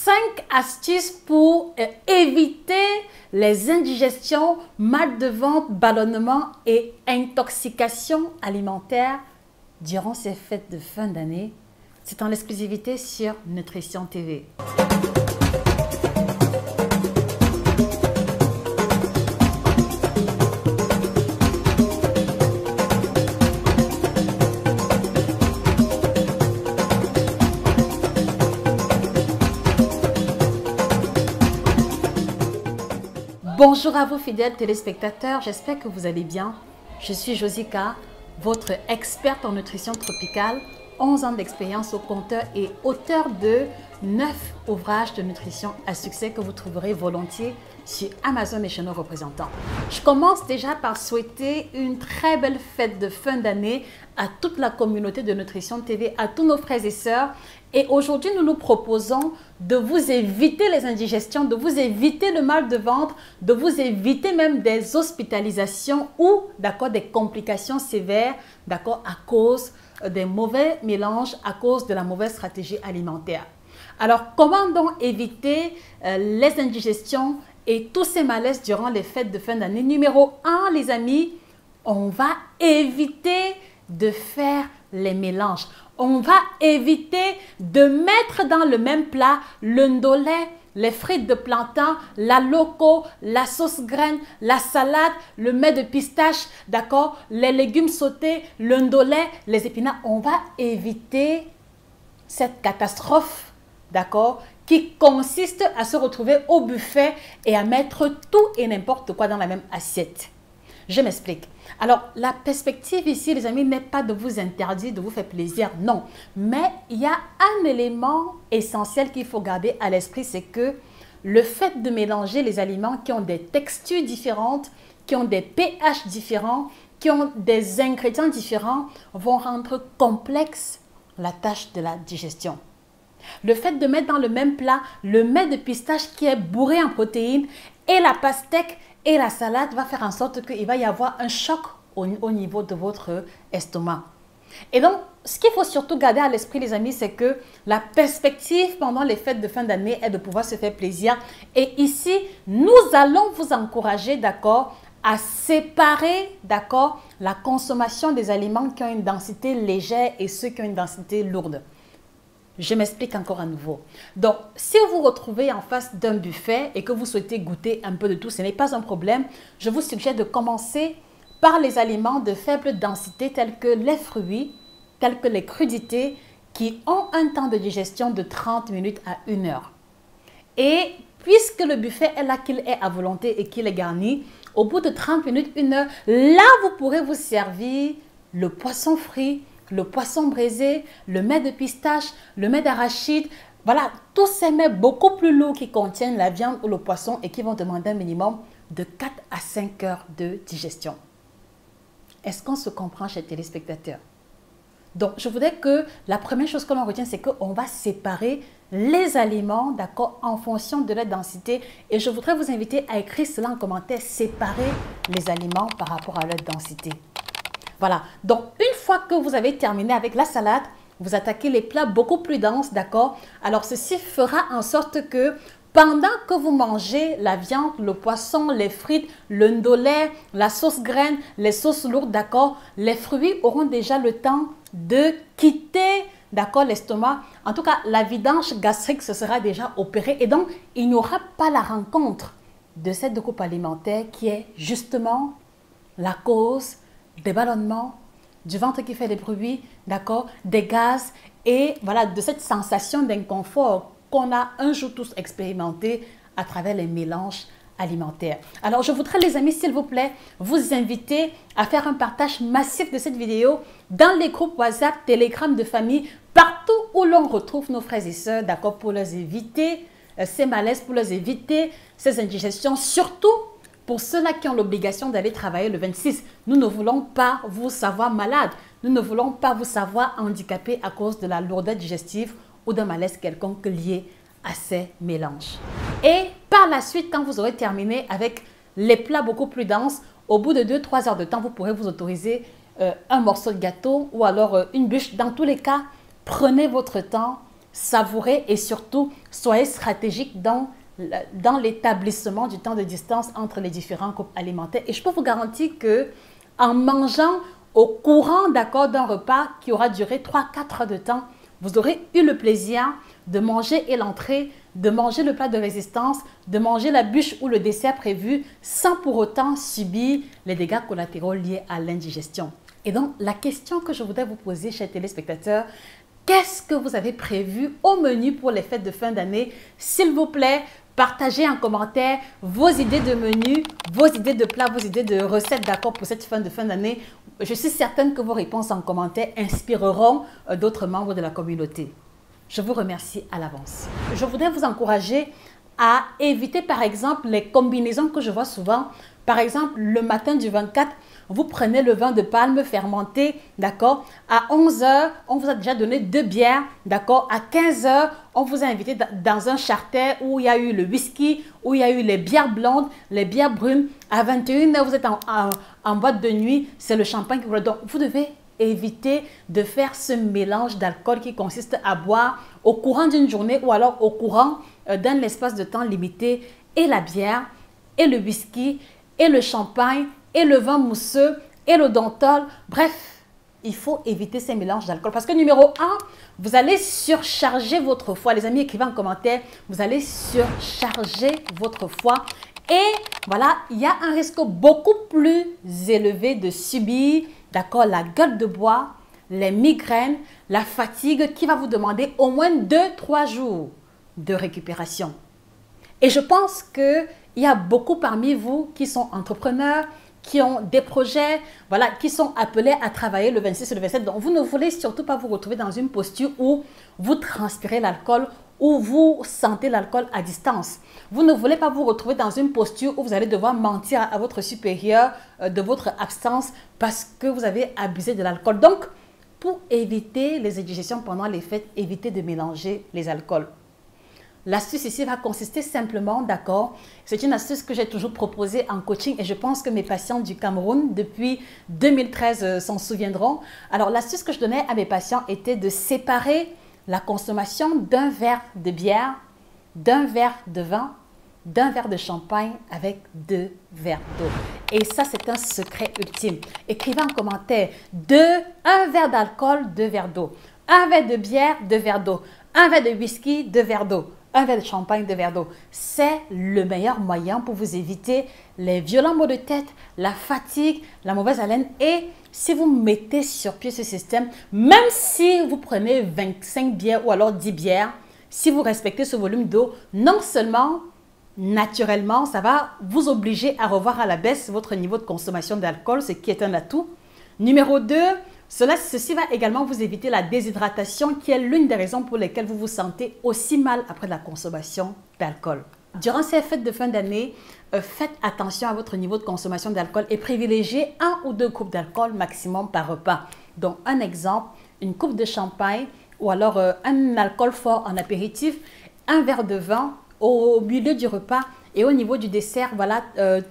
5 astuces pour éviter les indigestions, mal de ventre, ballonnement et intoxication alimentaire durant ces fêtes de fin d'année. C'est en exclusivité sur Nutrition TV. Bonjour à vous fidèles téléspectateurs, j'espère que vous allez bien. Je suis Josica, votre experte en nutrition tropicale, 11 ans d'expérience au compteur et auteur de 9 ouvrages de nutrition à succès que vous trouverez volontiers sur Amazon et chez nos représentants. Je commence déjà par souhaiter une très belle fête de fin d'année à toute la communauté de Nutrition TV, à tous nos frères et sœurs. Et aujourd'hui, nous nous proposons de vous éviter les indigestions, de vous éviter le mal de ventre, de vous éviter même des hospitalisations ou des complications sévères à cause des mauvais mélanges, à cause de la mauvaise stratégie alimentaire. Alors, comment donc éviter les indigestions et tous ces malaises durant les fêtes de fin d'année? Numéro 1, les amis, on va éviter de faire les mélanges. On va éviter de mettre dans le même plat le ndolé, les frites de plantain, la loco, la sauce graine, la salade, le mets de pistache, les légumes sautés, le ndolé, les épinards. On va éviter cette catastrophe, qui consiste à se retrouver au buffet et à mettre tout et n'importe quoi dans la même assiette. Je m'explique. Alors, la perspective ici, les amis, n'est pas de vous interdire, de vous faire plaisir, non. Mais il y a un élément essentiel qu'il faut garder à l'esprit, c'est que le fait de mélanger les aliments qui ont des textures différentes, qui ont des pH différents, qui ont des ingrédients différents, vont rendre complexe la tâche de la digestion. Le fait de mettre dans le même plat le mets de pistache qui est bourré en protéines et la pastèque et la salade va faire en sorte qu'il va y avoir un choc au niveau de votre estomac. Et donc, ce qu'il faut surtout garder à l'esprit, les amis, c'est que la perspective pendant les fêtes de fin d'année est de pouvoir se faire plaisir. Et ici, nous allons vous encourager, à séparer, la consommation des aliments qui ont une densité légère et ceux qui ont une densité lourde. Je m'explique encore à nouveau. Donc, si vous vous retrouvez en face d'un buffet et que vous souhaitez goûter un peu de tout, ce n'est pas un problème. Je vous suggère de commencer par les aliments de faible densité tels que les fruits, tels que les crudités qui ont un temps de digestion de 30 minutes à 1 heure. Et puisque le buffet est là qu'il est à volonté et qu'il est garni, au bout de 30 minutes, 1 heure, là vous pourrez vous servir le poisson frit, le poisson braisé, le mets de pistache, le mets d'arachide. Voilà, tous ces mets beaucoup plus lourds qui contiennent la viande ou le poisson et qui vont demander un minimum de 4 à 5 heures de digestion. Est-ce qu'on se comprend, chers téléspectateurs? Donc, je voudrais que la première chose que l'on retient, c'est qu'on va séparer les aliments, en fonction de leur densité. Et je voudrais vous inviter à écrire cela en commentaire, séparer les aliments par rapport à leur densité. Voilà, donc une fois que vous avez terminé avec la salade, vous attaquez les plats beaucoup plus denses, Alors ceci fera en sorte que pendant que vous mangez la viande, le poisson, les frites, le ndolé, la sauce graine, les sauces lourdes, les fruits auront déjà le temps de quitter, l'estomac. En tout cas, la vidange gastrique se sera déjà opérée et donc il n'y aura pas la rencontre de cette découpe alimentaire qui est justement la cause des ballonnements, du ventre qui fait des bruits, des gaz et voilà, de cette sensation d'inconfort qu'on a un jour tous expérimenté à travers les mélanges alimentaires. Alors, je voudrais, les amis, s'il vous plaît, vous inviter à faire un partage massif de cette vidéo dans les groupes WhatsApp, Telegram de famille, partout où l'on retrouve nos frères et sœurs, pour leur éviter ces malaises, pour leur éviter ces indigestions, surtout pour ceux-là qui ont l'obligation d'aller travailler le 26, nous ne voulons pas vous savoir malade. Nous ne voulons pas vous savoir handicapé à cause de la lourdeur digestive ou d'un malaise quelconque lié à ces mélanges. Et par la suite, quand vous aurez terminé avec les plats beaucoup plus denses, au bout de 2-3 heures de temps, vous pourrez vous autoriser un morceau de gâteau ou alors une bûche. Dans tous les cas, prenez votre temps, savourez et surtout soyez stratégique dans l'établissement du temps de distance entre les différents groupes alimentaires. Et je peux vous garantir que en mangeant au courant d'accord d'un repas qui aura duré 3-4 heures de temps, vous aurez eu le plaisir de manger et l'entrée, de manger le plat de résistance, de manger la bûche ou le dessert prévu sans pour autant subir les dégâts collatéraux liés à l'indigestion. Et donc, la question que je voudrais vous poser, chers téléspectateurs, qu'est-ce que vous avez prévu au menu pour les fêtes de fin d'année? S'il vous plaît, partagez en commentaire vos idées de menu, vos idées de plats, vos idées de recettes d'accord pour cette fin d'année. Je suis certaine que vos réponses en commentaire inspireront d'autres membres de la communauté. Je vous remercie à l'avance. Je voudrais vous encourager à éviter par exemple les combinaisons que je vois souvent. Par exemple, le matin du 24, vous prenez le vin de palme fermenté, d'accord? À 11 h, on vous a déjà donné 2 bières, d'accord? À 15 h, on vous a invité dans un charter où il y a eu le whisky, où il y a eu les bières blondes, les bières brunes. À 21 h, vous êtes en boîte de nuit, c'est le champagne qui vous le donne. Vous devez éviter de faire ce mélange d'alcool qui consiste à boire au courant d'une journée ou alors au courant d'un espace de temps limité et la bière, et le whisky, et le champagne, et le vin mousseux, et le dentol. Bref, il faut éviter ces mélanges d'alcool. Parce que numéro 1, vous allez surcharger votre foie. Les amis, écrivez en commentaire, vous allez surcharger votre foie. Et voilà, il y a un risque beaucoup plus élevé de subir, d'accord, la gueule de bois, les migraines, la fatigue qui va vous demander au moins 2-3 jours de récupération. Et je pense qu'il y a beaucoup parmi vous qui sont entrepreneurs, qui ont des projets, voilà, qui sont appelés à travailler le 26 et le 27. Donc, vous ne voulez surtout pas vous retrouver dans une posture où vous transpirez l'alcool, où vous sentez l'alcool à distance. Vous ne voulez pas vous retrouver dans une posture où vous allez devoir mentir à votre supérieur de votre absence parce que vous avez abusé de l'alcool. Donc, pour éviter les indigestions pendant les fêtes, évitez de mélanger les alcools. L'astuce ici va consister simplement, d'accord, c'est une astuce que j'ai toujours proposée en coaching et je pense que mes patients du Cameroun depuis 2013 s'en souviendront. Alors, l'astuce que je donnais à mes patients était de séparer la consommation d'un verre de bière, d'un verre de vin, d'un verre de champagne avec 2 verres d'eau. Et ça, c'est un secret ultime. Écrivez en commentaire 1 verre d'alcool, 2 verres d'eau. 1 verre de bière, 2 verres d'eau. 1 verre de whisky, 2 verres d'eau. 1 verre de champagne, 2 verres d'eau. C'est le meilleur moyen pour vous éviter les violents maux de tête, la fatigue, la mauvaise haleine. Et si vous mettez sur pied ce système, même si vous prenez 25 bières ou alors 10 bières, si vous respectez ce volume d'eau, non seulement naturellement, ça va vous obliger à revoir à la baisse votre niveau de consommation d'alcool, ce qui est un atout. Numéro 2, ceci va également vous éviter la déshydratation qui est l'une des raisons pour lesquelles vous vous sentez aussi mal après la consommation d'alcool. Durant ces fêtes de fin d'année, faites attention à votre niveau de consommation d'alcool et privilégiez 1 ou 2 coupes d'alcool maximum par repas. Donc, un exemple, une coupe de champagne ou alors un alcool fort en apéritif, 1 verre de vin au milieu du repas et au niveau du dessert, voilà,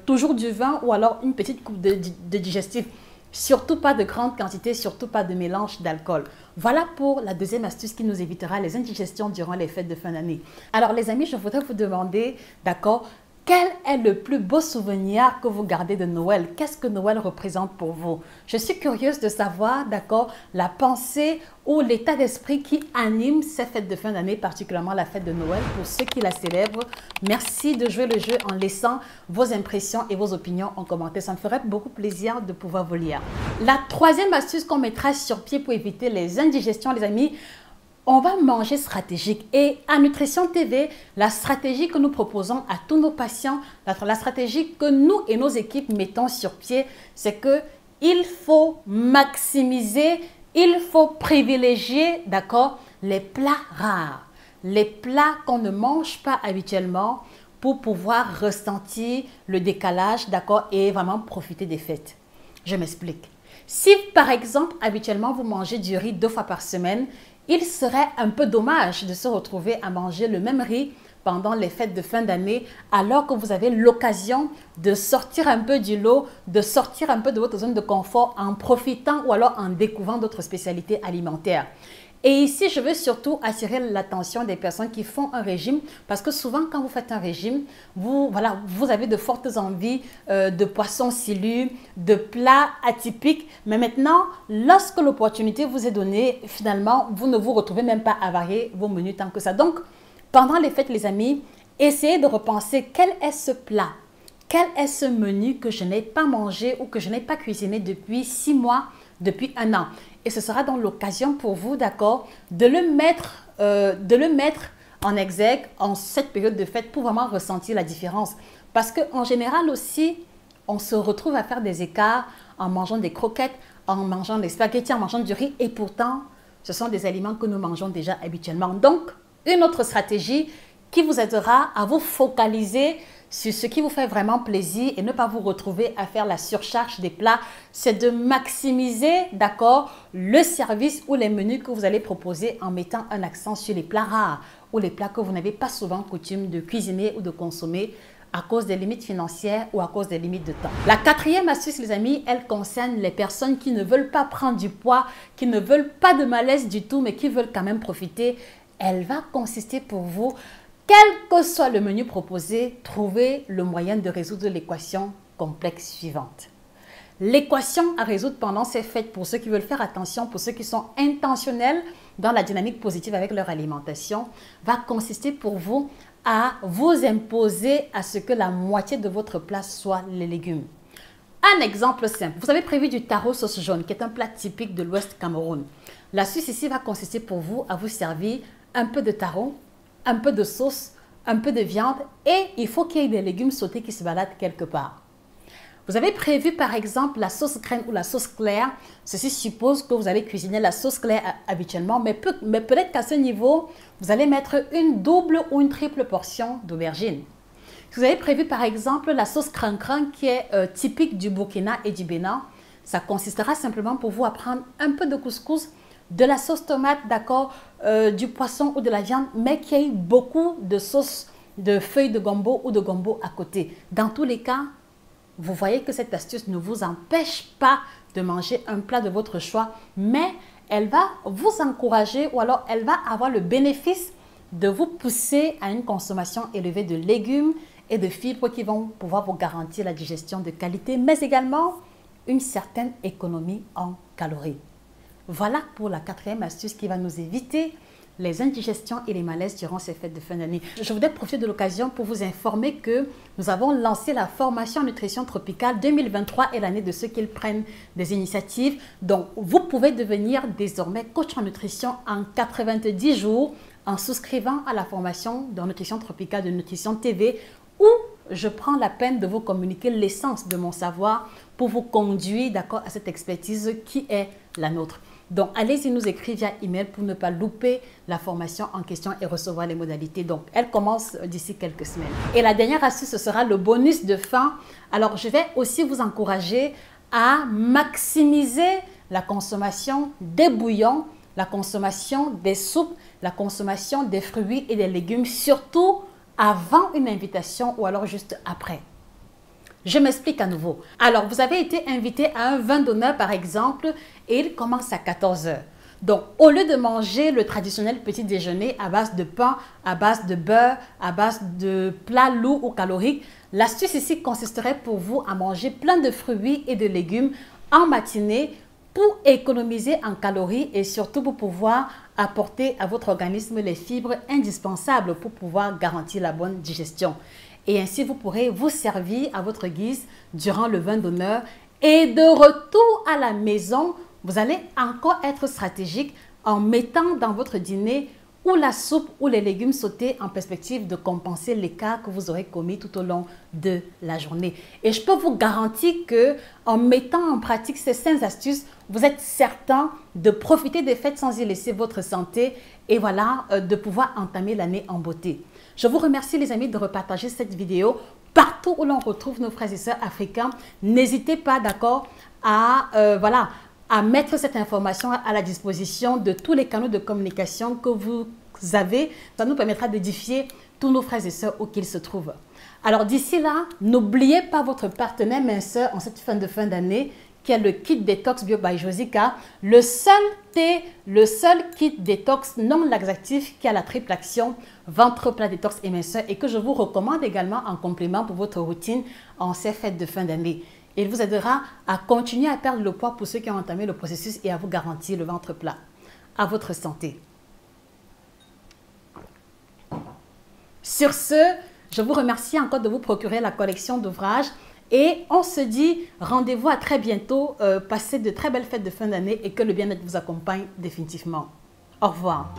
toujours du vin ou alors une petite coupe de digestif. Surtout pas de grande quantité, surtout pas de mélange d'alcool. Voilà pour la deuxième astuce qui nous évitera les indigestions durant les fêtes de fin d'année. Alors les amis, je voudrais vous demander, d'accord, quel est le plus beau souvenir que vous gardez de Noël? Qu'est-ce que Noël représente pour vous? Je suis curieuse de savoir, d'accord, la pensée ou l'état d'esprit qui anime ces fêtes de fin d'année, particulièrement la fête de Noël, pour ceux qui la célèbrent. Merci de jouer le jeu en laissant vos impressions et vos opinions en commentaire. Ça me ferait beaucoup plaisir de pouvoir vous lire. La troisième astuce qu'on mettra sur pied pour éviter les indigestions, les amis, on va manger stratégique. Et à Nutrition TV, la stratégie que nous proposons à tous nos patients, la stratégie que nous et nos équipes mettons sur pied, c'est que il faut maximiser, il faut privilégier, d'accord, les plats rares, les plats qu'on ne mange pas habituellement pour pouvoir ressentir le décalage, d'accord, et vraiment profiter des fêtes. Je m'explique. Si par exemple, habituellement, vous mangez du riz 2 fois par semaine, il serait un peu dommage de se retrouver à manger le même riz pendant les fêtes de fin d'année alors que vous avez l'occasion de sortir un peu du lot, de sortir un peu de votre zone de confort en profitant ou alors en découvrant d'autres spécialités alimentaires. Et ici, je veux surtout attirer l'attention des personnes qui font un régime parce que souvent, quand vous faites un régime, vous avez de fortes envies de poissons silus, de plats atypiques. Mais maintenant, lorsque l'opportunité vous est donnée, finalement, vous ne vous retrouvez même pas à varier vos menus tant que ça. Donc, pendant les fêtes, les amis, essayez de repenser quel est ce plat, quel est ce menu que je n'ai pas mangé ou que je n'ai pas cuisiné depuis 6 mois, depuis 1 an. Et ce sera donc l'occasion pour vous, d'accord, de le mettre en exergue en cette période de fête pour vraiment ressentir la différence. Parce qu'en général aussi, on se retrouve à faire des écarts en mangeant des croquettes, en mangeant des spaghettis, en mangeant du riz. Et pourtant, ce sont des aliments que nous mangeons déjà habituellement. Donc, une autre stratégie qui vous aidera à vous focaliser sur ce qui vous fait vraiment plaisir et ne pas vous retrouver à faire la surcharge des plats, c'est de maximiser, d'accord, le service ou les menus que vous allez proposer en mettant un accent sur les plats rares ou les plats que vous n'avez pas souvent coutume de cuisiner ou de consommer à cause des limites financières ou à cause des limites de temps. La 4e astuce, les amis, elle concerne les personnes qui ne veulent pas prendre du poids, qui ne veulent pas de malaise du tout, mais qui veulent quand même profiter. Elle va consister pour vous, quel que soit le menu proposé, trouver le moyen de résoudre l'équation complexe suivante. L'équation à résoudre pendant ces fêtes, pour ceux qui veulent faire attention, pour ceux qui sont intentionnels dans la dynamique positive avec leur alimentation, va consister pour vous à vous imposer à ce que la moitié de votre plat soit les légumes. Un exemple simple, vous avez prévu du taro sauce jaune, qui est un plat typique de l'Ouest Cameroun. L'astuce ici va consister pour vous à vous servir un peu de taro, un peu de sauce, un peu de viande et il faut qu'il y ait des légumes sautés qui se baladent quelque part. Vous avez prévu par exemple la sauce crème ou la sauce claire. Ceci suppose que vous allez cuisiner la sauce claire habituellement, mais peut-être qu'à ce niveau, vous allez mettre une double ou une triple portion d'aubergine. Si vous avez prévu par exemple la sauce crin-crin qui est typique du Burkina et du Bénin, ça consistera simplement pour vous à prendre un peu de couscous, de la sauce tomate, d'accord, du poisson ou de la viande, mais qu'il y ait beaucoup de sauce de feuilles de gombo ou de gombo à côté. Dans tous les cas, vous voyez que cette astuce ne vous empêche pas de manger un plat de votre choix, mais elle va vous encourager ou alors elle va avoir le bénéfice de vous pousser à une consommation élevée de légumes et de fibres qui vont pouvoir vous garantir la digestion de qualité, mais également une certaine économie en calories. Voilà pour la 4e astuce qui va nous éviter les indigestions et les malaises durant ces fêtes de fin d'année. Je voudrais profiter de l'occasion pour vous informer que nous avons lancé la formation en nutrition tropicale 2023 et l'année de ceux qui prennent des initiatives. Donc, vous pouvez devenir désormais coach en nutrition en 90 jours en souscrivant à la formation de nutrition tropicale de Nutrition TV où je prends la peine de vous communiquer l'essence de mon savoir pour vous conduire, d'accord, à cette expertise qui est la nôtre. Donc, allez-y nous écrire via email pour ne pas louper la formation en question et recevoir les modalités. Donc, elle commence d'ici quelques semaines. Et la dernière astuce, ce sera le bonus de fin. Alors, je vais aussi vous encourager à maximiser la consommation des bouillons, la consommation des soupes, la consommation des fruits et des légumes, surtout avant une invitation ou alors juste après. Je m'explique à nouveau. Alors, vous avez été invité à un vin d'honneur, par exemple, et il commence à 14 h. Donc, au lieu de manger le traditionnel petit déjeuner à base de pain, à base de beurre, à base de plats lourds ou caloriques, l'astuce ici consisterait pour vous à manger plein de fruits et de légumes en matinée pour économiser en calories et surtout pour pouvoir apporter à votre organisme les fibres indispensables pour pouvoir garantir la bonne digestion. Et ainsi, vous pourrez vous servir à votre guise durant le vin d'honneur. Et de retour à la maison, vous allez encore être stratégique en mettant dans votre dîner ou la soupe ou les légumes sautés en perspective de compenser l'écart que vous aurez commis tout au long de la journée. Et je peux vous garantir que en mettant en pratique ces 5 astuces, vous êtes certain de profiter des fêtes sans y laisser votre santé et voilà, de pouvoir entamer l'année en beauté. Je vous remercie les amis de repartager cette vidéo partout où l'on retrouve nos frères et sœurs africains. N'hésitez pas, d'accord, à mettre cette information à la disposition de tous les canaux de communication que vous avez. Ça nous permettra d'édifier tous nos frères et sœurs où qu'ils se trouvent. Alors d'ici là, n'oubliez pas votre partenaire minceur en cette fin d'année qui est le kit détox Bio by Josica, le seul kit détox non laxatif qui a la triple action ventre plat, détox et minceur et que je vous recommande également en complément pour votre routine en ces fêtes de fin d'année. Il vous aidera à continuer à perdre le poids pour ceux qui ont entamé le processus et à vous garantir le ventre plat. À votre santé. Sur ce, je vous remercie encore de vous procurer la collection d'ouvrages et on se dit rendez-vous à très bientôt. Passez de très belles fêtes de fin d'année et que le bien-être vous accompagne définitivement. Au revoir.